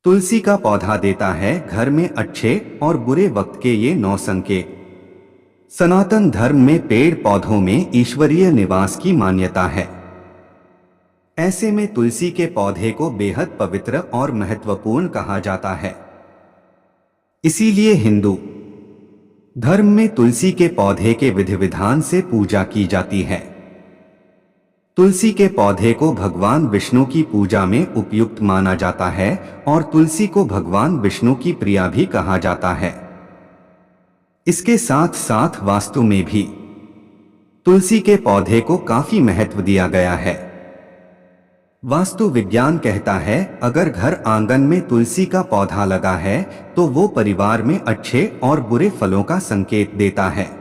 तुलसी का पौधा देता है घर में अच्छे और बुरे वक्त के ये 9 संकेत। सनातन धर्म में पेड़ पौधों में ईश्वरीय निवास की मान्यता है। ऐसे में तुलसी के पौधे को बेहद पवित्र और महत्वपूर्ण कहा जाता है। इसीलिए हिंदू धर्म में तुलसी के पौधे के विधि विधान से पूजा की जाती है। तुलसी के पौधे को भगवान विष्णु की पूजा में उपयुक्त माना जाता है और तुलसी को भगवान विष्णु की प्रिया भी कहा जाता है। इसके साथ साथ वास्तु में भी तुलसी के पौधे को काफी महत्व दिया गया है। वास्तु विज्ञान कहता है अगर घर आंगन में तुलसी का पौधा लगा है तो वो परिवार में अच्छे और बुरे फलों का संकेत देता है।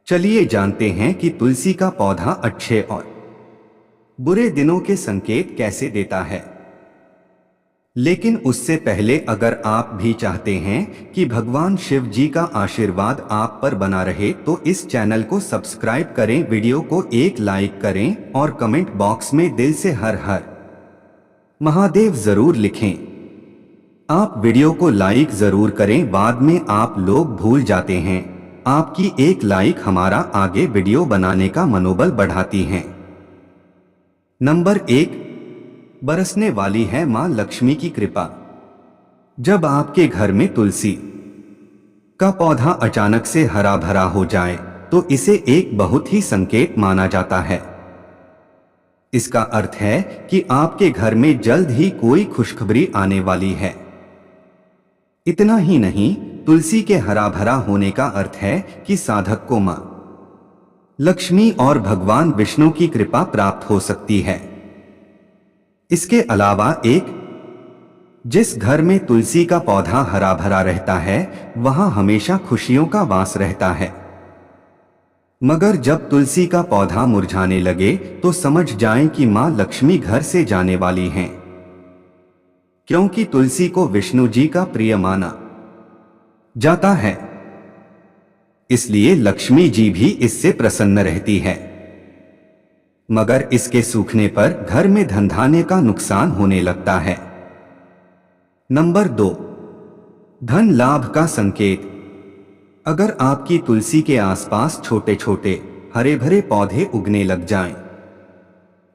चलिए जानते हैं कि तुलसी का पौधा अच्छे और बुरे दिनों के संकेत कैसे देता है। लेकिन उससे पहले अगर आप भी चाहते हैं कि भगवान शिव जी का आशीर्वाद आप पर बना रहे तो इस चैनल को सब्सक्राइब करें, वीडियो को एक लाइक करें और कमेंट बॉक्स में दिल से हर हर महादेव जरूर लिखें। आप वीडियो को लाइक जरूर करें, बाद में आप लोग भूल जाते हैं। आपकी एक लाइक हमारा आगे वीडियो बनाने का मनोबल बढ़ाती है। नंबर 1, बरसने वाली है मां लक्ष्मी की कृपा। जब आपके घर में तुलसी का पौधा अचानक से हरा भरा हो जाए तो इसे एक बहुत ही संकेत माना जाता है। इसका अर्थ है कि आपके घर में जल्द ही कोई खुशखबरी आने वाली है। इतना ही नहीं, तुलसी के हरा भरा होने का अर्थ है कि साधक को मां लक्ष्मी और भगवान विष्णु की कृपा प्राप्त हो सकती है। इसके अलावा जिस घर में तुलसी का पौधा हरा भरा रहता है वहां हमेशा खुशियों का वास रहता है। मगर जब तुलसी का पौधा मुरझाने लगे तो समझ जाएं कि मां लक्ष्मी घर से जाने वाली हैं, क्योंकि तुलसी को विष्णु जी का प्रिय माना जाता है। इसलिए लक्ष्मी जी भी इससे प्रसन्न रहती है। मगर इसके सूखने पर घर में धनधान्य का नुकसान होने लगता है। नंबर 2, धन लाभ का संकेत। अगर आपकी तुलसी के आसपास छोटे छोटे हरे भरे पौधे उगने लग जाएं,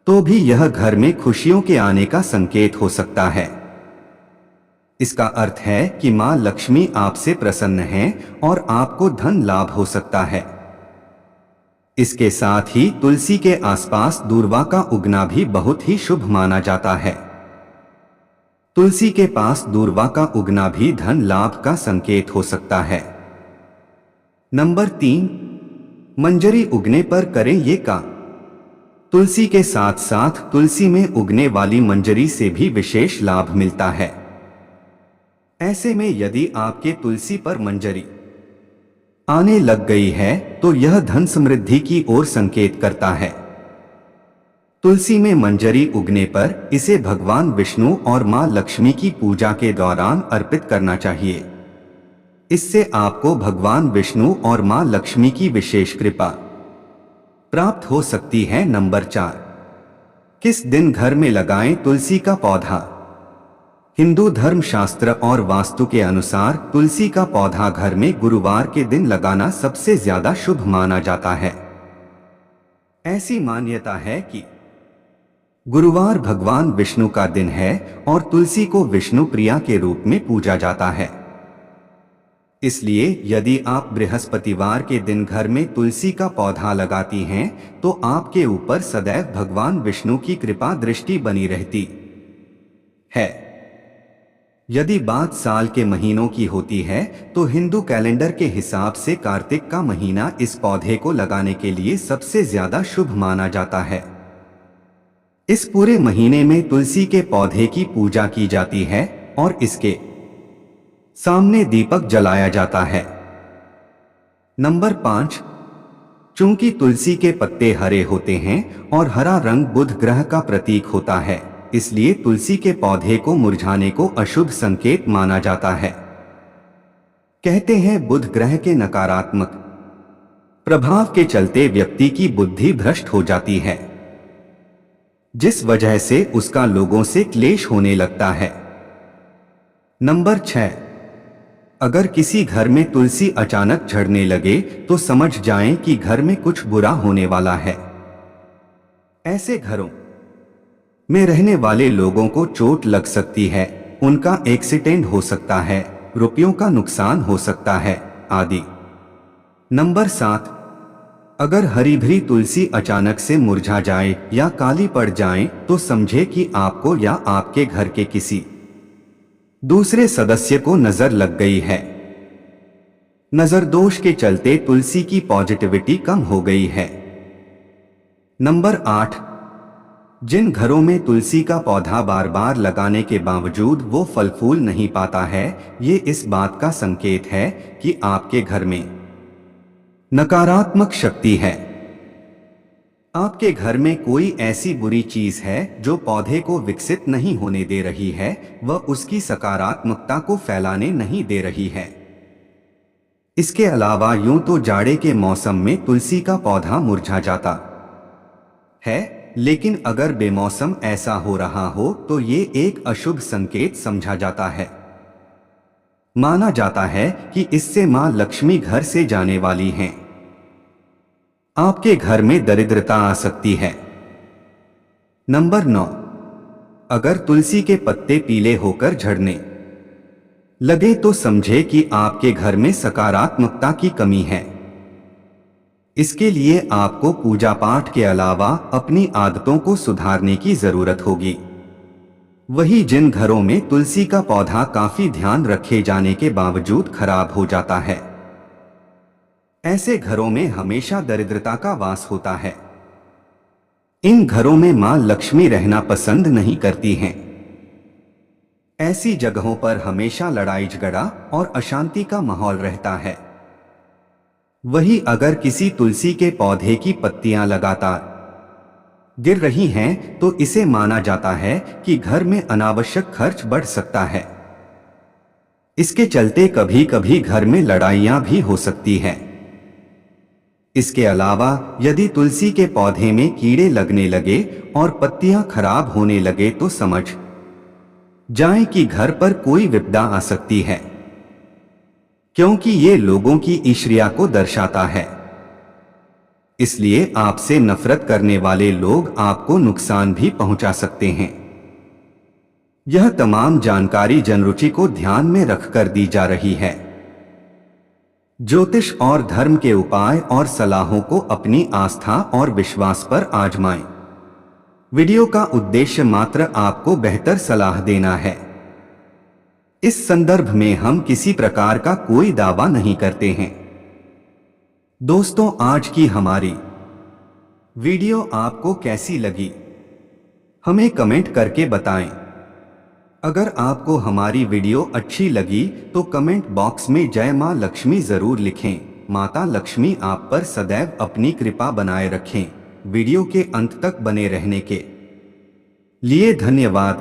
तो भी यह घर में खुशियों के आने का संकेत हो सकता है। इसका अर्थ है कि मां लक्ष्मी आपसे प्रसन्न हैं और आपको धन लाभ हो सकता है। इसके साथ ही तुलसी के आसपास दूर्वा का उगना भी बहुत ही शुभ माना जाता है। तुलसी के पास दूर्वा का उगना भी धन लाभ का संकेत हो सकता है। नंबर 3, मंजरी उगने पर करें ये काम। तुलसी के साथ साथ तुलसी में उगने वाली मंजरी से भी विशेष लाभ मिलता है। ऐसे में यदि आपके तुलसी पर मंजरी आने लग गई है तो यह धन समृद्धि की ओर संकेत करता है। तुलसी में मंजरी उगने पर इसे भगवान विष्णु और मां लक्ष्मी की पूजा के दौरान अर्पित करना चाहिए। इससे आपको भगवान विष्णु और मां लक्ष्मी की विशेष कृपा प्राप्त हो सकती है। नंबर 4, किस दिन घर में लगाएं तुलसी का पौधा। हिंदू धर्म शास्त्र और वास्तु के अनुसार तुलसी का पौधा घर में गुरुवार के दिन लगाना सबसे ज्यादा शुभ माना जाता है। ऐसी मान्यता है कि गुरुवार भगवान विष्णु का दिन है और तुलसी को विष्णु प्रिया के रूप में पूजा जाता है। इसलिए यदि आप बृहस्पतिवार के दिन घर में तुलसी का पौधा लगाती हैं तो आपके ऊपर सदैव भगवान विष्णु की कृपा दृष्टि बनी रहती है। यदि बात साल के महीनों की होती है तो हिंदू कैलेंडर के हिसाब से कार्तिक का महीना इस पौधे को लगाने के लिए सबसे ज्यादा शुभ माना जाता है। इस पूरे महीने में तुलसी के पौधे की पूजा की जाती है और इसके सामने दीपक जलाया जाता है। नंबर 5, चूंकि तुलसी के पत्ते हरे होते हैं और हरा रंग बुध ग्रह का प्रतीक होता है, इसलिए तुलसी के पौधे को मुरझाने को अशुभ संकेत माना जाता है। कहते हैं बुध ग्रह के नकारात्मक प्रभाव के चलते व्यक्ति की बुद्धि भ्रष्ट हो जाती है, जिस वजह से उसका लोगों से क्लेश होने लगता है। नंबर 6, अगर किसी घर में तुलसी अचानक झड़ने लगे तो समझ जाएं कि घर में कुछ बुरा होने वाला है। ऐसे घरों में रहने वाले लोगों को चोट लग सकती है, उनका एक्सीडेंट हो सकता है, रुपयों का नुकसान हो सकता है आदि। नंबर 7, अगर हरी भरी तुलसी अचानक से मुरझा जाए या काली पड़ जाए तो समझे कि आपको या आपके घर के किसी दूसरे सदस्य को नजर लग गई है। नजर दोष के चलते तुलसी की पॉजिटिविटी कम हो गई है। नंबर 8, जिन घरों में तुलसी का पौधा बार बार लगाने के बावजूद वो फल फूल नहीं पाता है, ये इस बात का संकेत है कि आपके घर में नकारात्मक शक्ति है। आपके घर में कोई ऐसी बुरी चीज है जो पौधे को विकसित नहीं होने दे रही है, वह उसकी सकारात्मकता को फैलाने नहीं दे रही है। इसके अलावा यूं तो जाड़े के मौसम में तुलसी का पौधा मुरझा जाता है, लेकिन अगर बेमौसम ऐसा हो रहा हो तो ये एक अशुभ संकेत समझा जाता है। माना जाता है कि इससे मां लक्ष्मी घर से जाने वाली हैं। आपके घर में दरिद्रता आ सकती है। नंबर 9, अगर तुलसी के पत्ते पीले होकर झड़ने लगे तो समझे कि आपके घर में सकारात्मकता की कमी है। इसके लिए आपको पूजा पाठ के अलावा अपनी आदतों को सुधारने की जरूरत होगी। वही जिन घरों में तुलसी का पौधा काफी ध्यान रखे जाने के बावजूद खराब हो जाता है, ऐसे घरों में हमेशा दरिद्रता का वास होता है। इन घरों में मां लक्ष्मी रहना पसंद नहीं करती हैं। ऐसी जगहों पर हमेशा लड़ाई झगड़ा और अशांति का माहौल रहता है। वही अगर किसी तुलसी के पौधे की पत्तियां लगातार गिर रही हैं तो इसे माना जाता है कि घर में अनावश्यक खर्च बढ़ सकता है। इसके चलते कभी कभी घर में लड़ाइयां भी हो सकती हैं। इसके अलावा यदि तुलसी के पौधे में कीड़े लगने लगे और पत्तियां खराब होने लगे तो समझ जाएं कि घर पर कोई विपदा आ सकती है, क्योंकि ये लोगों की ईर्ष्या को दर्शाता है। इसलिए आपसे नफरत करने वाले लोग आपको नुकसान भी पहुंचा सकते हैं। यह तमाम जानकारी जनरुचि को ध्यान में रखकर दी जा रही है। ज्योतिष और धर्म के उपाय और सलाहों को अपनी आस्था और विश्वास पर आजमाएं। वीडियो का उद्देश्य मात्र आपको बेहतर सलाह देना है। इस संदर्भ में हम किसी प्रकार का कोई दावा नहीं करते हैं। दोस्तों, आज की हमारी वीडियो आपको कैसी लगी हमें कमेंट करके बताएं। अगर आपको हमारी वीडियो अच्छी लगी तो कमेंट बॉक्स में जय मां लक्ष्मी जरूर लिखें। माता लक्ष्मी आप पर सदैव अपनी कृपा बनाए रखें। वीडियो के अंत तक बने रहने के लिए धन्यवाद।